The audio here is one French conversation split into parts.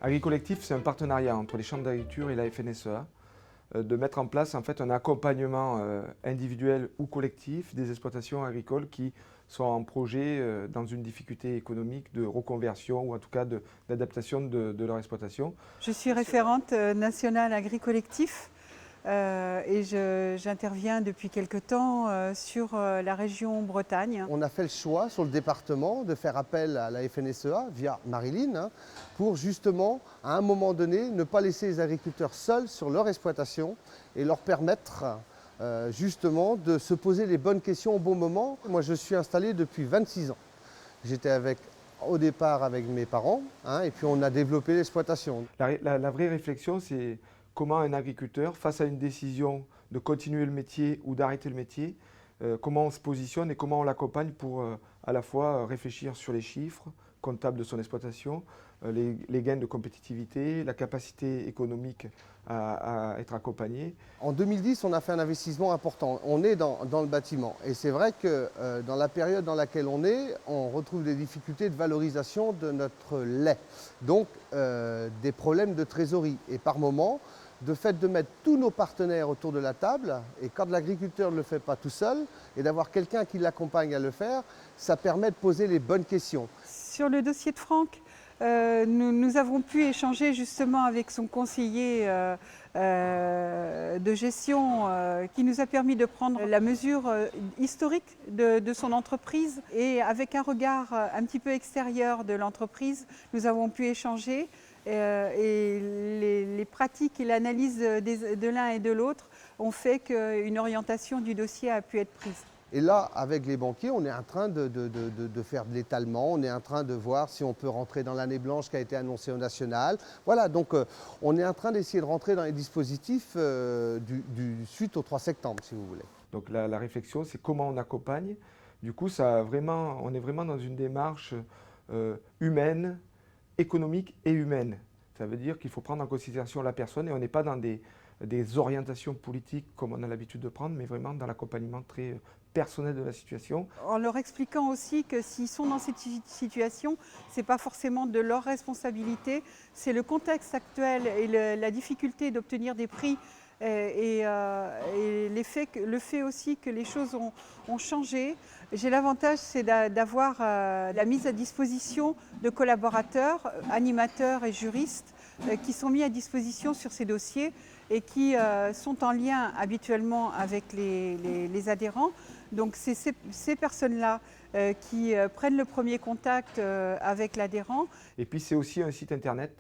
AgriCollectif, c'est un partenariat entre les chambres d'agriculture et la FNSEA, de mettre en place en fait, un accompagnement individuel ou collectif des exploitations agricoles qui sont en projet dans une difficulté économique de reconversion ou en tout cas d'adaptation de leur exploitation. Je suis référente nationale AgriCollectif et j'interviens depuis quelque temps sur la région Bretagne. On a fait le choix sur le département de faire appel à la FNSEA via Marilyn pour justement, à un moment donné, ne pas laisser les agriculteurs seuls sur leur exploitation et leur permettre justement de se poser les bonnes questions au bon moment. Moi, je suis installé depuis 26 ans. J'étais au départ avec mes parents et puis on a développé l'exploitation. La vraie réflexion, c'est comment un agriculteur, face à une décision de continuer le métier ou d'arrêter le métier, comment on se positionne et comment on l'accompagne pour à la fois réfléchir sur les chiffres comptables de son exploitation, les gains de compétitivité, la capacité économique à être accompagné. En 2010, on a fait un investissement important. On est dans le bâtiment. Et c'est vrai que dans la période dans laquelle on retrouve des difficultés de valorisation de notre lait. Donc des problèmes de trésorerie. Et par moment, de fait de mettre tous nos partenaires autour de la table, et quand l'agriculteur ne le fait pas tout seul, et d'avoir quelqu'un qui l'accompagne à le faire, ça permet de poser les bonnes questions. Sur le dossier de Franck, nous avons pu échanger justement avec son conseiller de gestion qui nous a permis de prendre la mesure historique de son entreprise. Et avec un regard un petit peu extérieur de l'entreprise, nous avons pu échanger et les pratiques et l'analyse de l'un et de l'autre ont fait qu'une orientation du dossier a pu être prise. Et là, avec les banquiers, on est en train de faire de l'étalement, on est en train de voir si on peut rentrer dans l'année blanche qui a été annoncée au national. Voilà, donc on est en train d'essayer de rentrer dans les dispositifs suite au 3 septembre, si vous voulez. Donc la réflexion, c'est comment on accompagne. Du coup, on est vraiment dans une démarche humaine, économique et humaine. Ça veut dire qu'il faut prendre en considération la personne et on n'est pas dans des orientations politiques comme on a l'habitude de prendre, mais vraiment dans l'accompagnement très personnel de la situation. En leur expliquant aussi que s'ils sont dans cette situation, ce n'est pas forcément de leur responsabilité, c'est le contexte actuel et la difficulté d'obtenir des prix et le fait aussi que les choses ont changé. J'ai l'avantage, c'est d'avoir la mise à disposition de collaborateurs, animateurs et juristes qui sont mis à disposition sur ces dossiers et qui sont en lien habituellement avec les adhérents. Donc c'est ces personnes-là qui prennent le premier contact avec l'adhérent. Et puis c'est aussi un site internet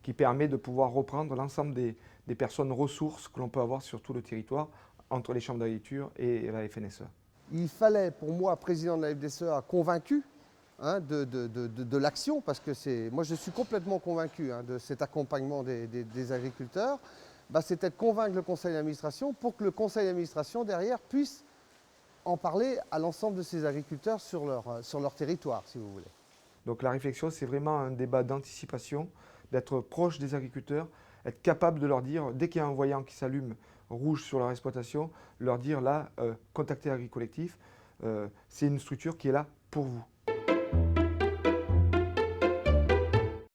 qui permet de pouvoir reprendre l'ensemble des personnes ressources que l'on peut avoir sur tout le territoire entre les chambres d'agriculture et la FNSEA. Il fallait pour moi, président de la FNSEA, convaincu de l'action, parce que moi je suis complètement convaincu de cet accompagnement des agriculteurs, c'était de convaincre le conseil d'administration pour que le conseil d'administration derrière puisse en parler à l'ensemble de ces agriculteurs sur leur territoire, si vous voulez. Donc la réflexion, c'est vraiment un débat d'anticipation, d'être proche des agriculteurs, être capable de leur dire, dès qu'il y a un voyant qui s'allume rouge sur leur exploitation, leur dire là, contactez AgriCollectif, c'est une structure qui est là pour vous.